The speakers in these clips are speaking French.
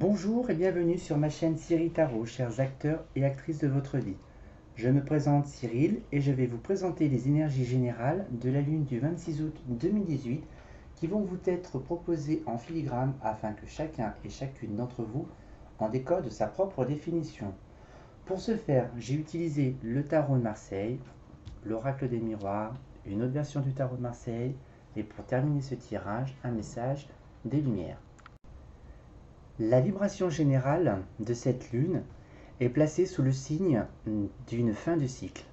Bonjour et bienvenue sur ma chaîne Cyril Tarot, chers acteurs et actrices de votre vie. Je me présente Cyril et je vais vous présenter les énergies générales de la lune du 26 août 2018 qui vont vous être proposées en filigrane afin que chacun et chacune d'entre vous en décode sa propre définition. Pour ce faire, j'ai utilisé le tarot de Marseille, l'oracle des miroirs, une autre version du tarot de Marseille et pour terminer ce tirage, un message des lumières. La vibration générale de cette lune est placée sous le signe d'une fin de cycle.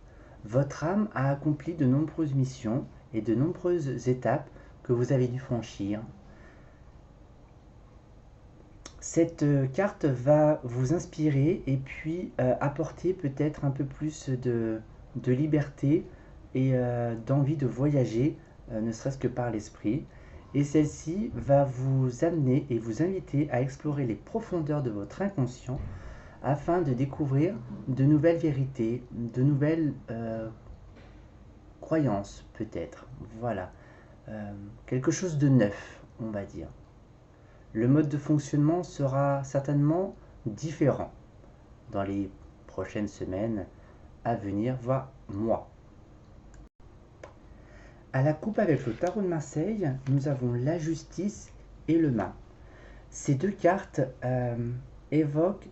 Votre âme a accompli de nombreuses missions et de nombreuses étapes que vous avez dû franchir. Cette carte va vous inspirer et puis apporter peut-être un peu plus de liberté et d'envie de voyager, ne serait-ce que par l'esprit. Et celle-ci va vous amener et vous inviter à explorer les profondeurs de votre inconscient afin de découvrir de nouvelles vérités, de nouvelles croyances peut-être. Voilà, quelque chose de neuf, on va dire. Le mode de fonctionnement sera certainement différent dans les prochaines semaines à venir, voire mois. À la coupe avec le tarot de Marseille, nous avons la justice et le mât. Ces deux cartes évoquent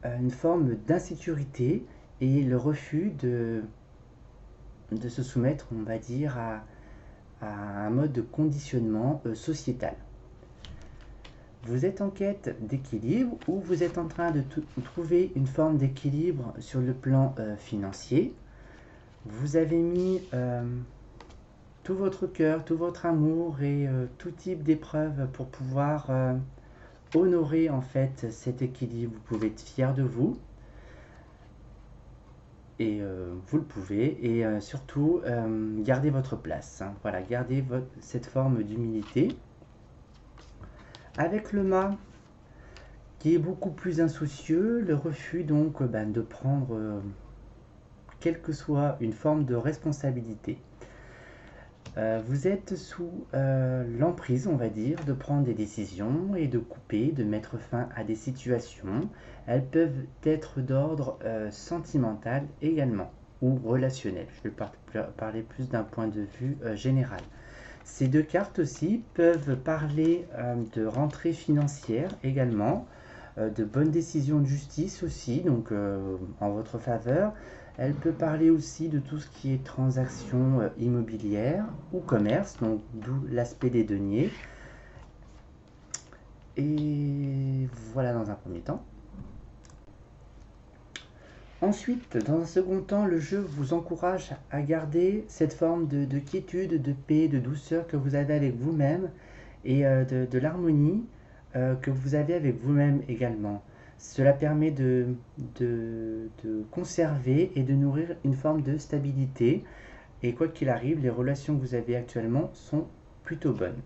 une forme d'insécurité et le refus de se soumettre, on va dire, à un mode de conditionnement sociétal. Vous êtes en quête d'équilibre ou vous êtes en train de trouver une forme d'équilibre sur le plan financier. Vous avez mis tout votre cœur, tout votre amour et tout type d'épreuve pour pouvoir honorer en fait cet équilibre. Vous pouvez être fier de vous et vous le pouvez et surtout gardez votre place. Hein. Voilà, gardez cette forme d'humilité. Avec le mât qui est beaucoup plus insoucieux, le refus donc de prendre quelle que soit une forme de responsabilité. Vous êtes sous l'emprise, on va dire, de prendre des décisions et de couper, de mettre fin à des situations. Elles peuvent être d'ordre sentimental également ou relationnel. Je vais parler plus d'un point de vue général. Ces deux cartes aussi peuvent parler de rentrée financière également, de bonnes décisions de justice aussi, donc en votre faveur. Elle peut parler aussi de tout ce qui est transactions immobilières ou commerce, donc d'où l'aspect des deniers. Et voilà dans un premier temps. Ensuite, dans un second temps, le jeu vous encourage à garder cette forme de quiétude, de paix, de douceur que vous avez avec vous-même et de l'harmonie que vous avez avec vous-même également. Cela permet de conserver et de nourrir une forme de stabilité. Et quoi qu'il arrive, les relations que vous avez actuellement sont plutôt bonnes.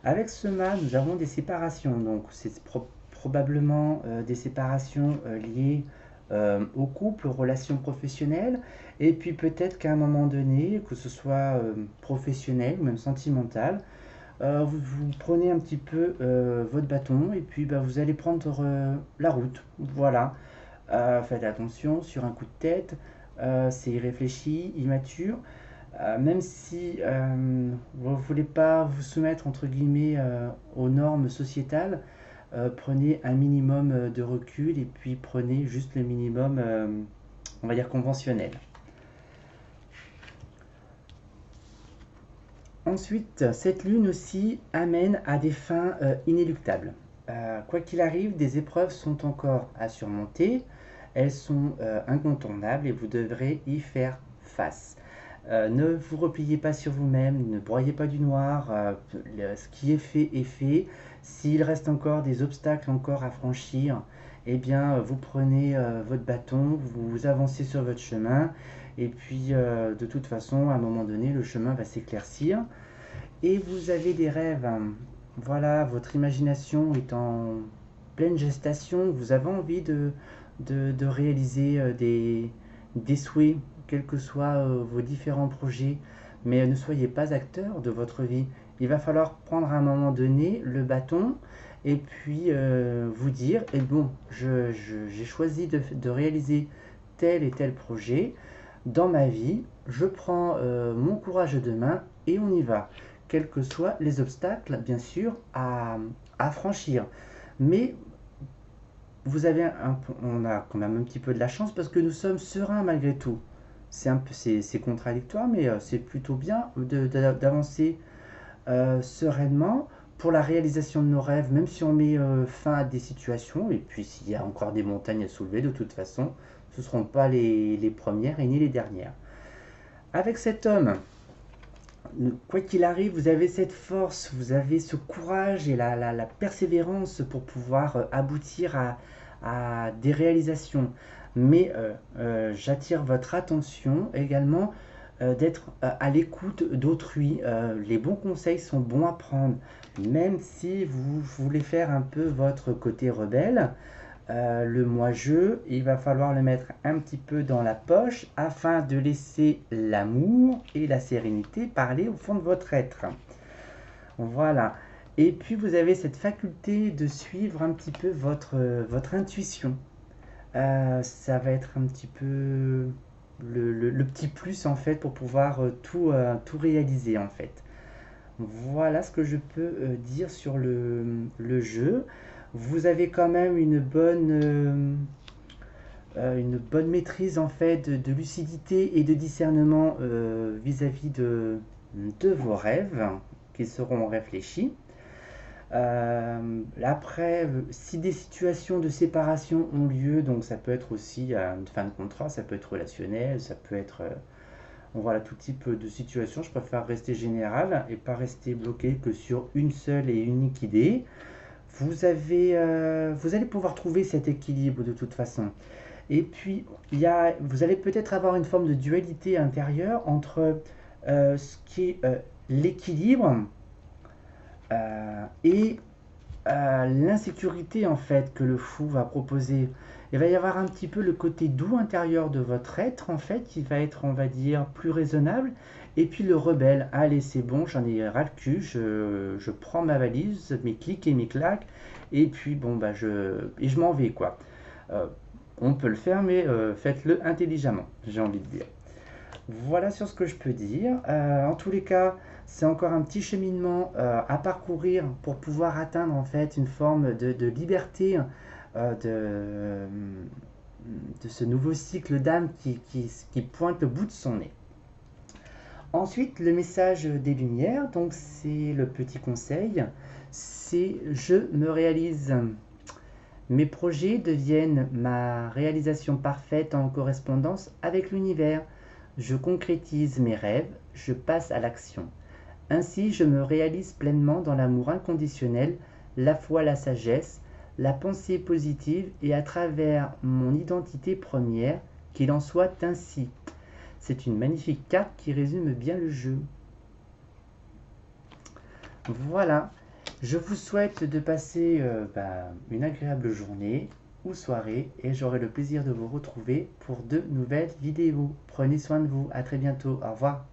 Avec ce mât, nous avons des séparations. Donc, c'est probablement des séparations liées au couple, aux relations professionnelles. Et puis peut-être qu'à un moment donné, que ce soit professionnel ou même sentimental, vous prenez un petit peu votre bâton et puis vous allez prendre la route. Voilà. Faites attention sur un coup de tête. C'est irréfléchi, immature. Même si vous ne voulez pas vous soumettre entre guillemets aux normes sociétales, prenez un minimum de recul et puis prenez juste le minimum, on va dire, conventionnel. Ensuite, cette lune aussi amène à des fins inéluctables. Quoi qu'il arrive, des épreuves sont encore à surmonter. Elles sont incontournables et vous devrez y faire face. Ne vous repliez pas sur vous-même, ne broyez pas du noir. Ce qui est fait est fait. S'il reste encore des obstacles encore à franchir, eh bien, vous prenez votre bâton, vous avancez sur votre chemin. Et puis, de toute façon, à un moment donné, le chemin va s'éclaircir. Et vous avez des rêves. Voilà, votre imagination est en pleine gestation. Vous avez envie de réaliser des souhaits, quels que soient vos différents projets. Mais ne soyez pas acteur de votre vie. Il va falloir prendre à un moment donné le bâton et puis vous dire, et bon, j'ai choisi de réaliser tel et tel projet dans ma vie, je prends mon courage de main et on y va, quels que soient les obstacles, bien sûr, à franchir. Mais on a quand même un petit peu de la chance parce que nous sommes sereins malgré tout. C'est contradictoire, mais c'est plutôt bien d'avancer sereinement pour la réalisation de nos rêves, même si on met fin à des situations. Et puis s'il y a encore des montagnes à soulever, de toute façon, ce ne seront pas les premières et ni les dernières. Avec cet homme, quoi qu'il arrive, vous avez cette force, vous avez ce courage et la persévérance pour pouvoir aboutir à des réalisations. Mais j'attire votre attention également d'être à l'écoute d'autrui. Les bons conseils sont bons à prendre, même si vous voulez faire un peu votre côté rebelle. Le moi-je, il va falloir le mettre un petit peu dans la poche afin de laisser l'amour et la sérénité parler au fond de votre être. Voilà. Et puis vous avez cette faculté de suivre un petit peu votre intuition. Ça va être un petit peu le petit plus en fait pour pouvoir tout réaliser en fait. Voilà ce que je peux dire sur le jeu. Vous avez quand même une bonne maîtrise en fait de lucidité et de discernement vis-à-vis de vos rêves qui seront réfléchis. Après, si des situations de séparation ont lieu, donc ça peut être aussi une fin de contrat, ça peut être relationnel, ça peut être voilà, tout type de situation. Je préfère rester général et pas rester bloqué que sur une seule et unique idée. Vous allez pouvoir trouver cet équilibre de toute façon. Et puis, vous allez peut-être avoir une forme de dualité intérieure entre ce qui est l'équilibre et l'insécurité en fait que le fou va proposer. Il va y avoir un petit peu le côté doux intérieur de votre être en fait qui va être, on va dire, plus raisonnable. Et puis le rebelle, allez c'est bon, j'en ai ras le cul, je prends ma valise, mes clics et mes claques, et puis bon bah je m'en vais quoi. On peut le faire mais faites-le intelligemment, j'ai envie de dire. Voilà sur ce que je peux dire. En tous les cas, c'est encore un petit cheminement à parcourir pour pouvoir atteindre en fait une forme de liberté de ce nouveau cycle d'âme qui pointe le bout de son nez. Ensuite, le message des Lumières, donc c'est le petit conseil, c'est je me réalise. Mes projets deviennent ma réalisation parfaite en correspondance avec l'univers. Je concrétise mes rêves, je passe à l'action. Ainsi, je me réalise pleinement dans l'amour inconditionnel, la foi, la sagesse, la pensée positive et à travers mon identité première, qu'il en soit ainsi. C'est une magnifique carte qui résume bien le jeu. Voilà, je vous souhaite de passer une agréable journée ou soirée et j'aurai le plaisir de vous retrouver pour de nouvelles vidéos. Prenez soin de vous, à très bientôt, au revoir.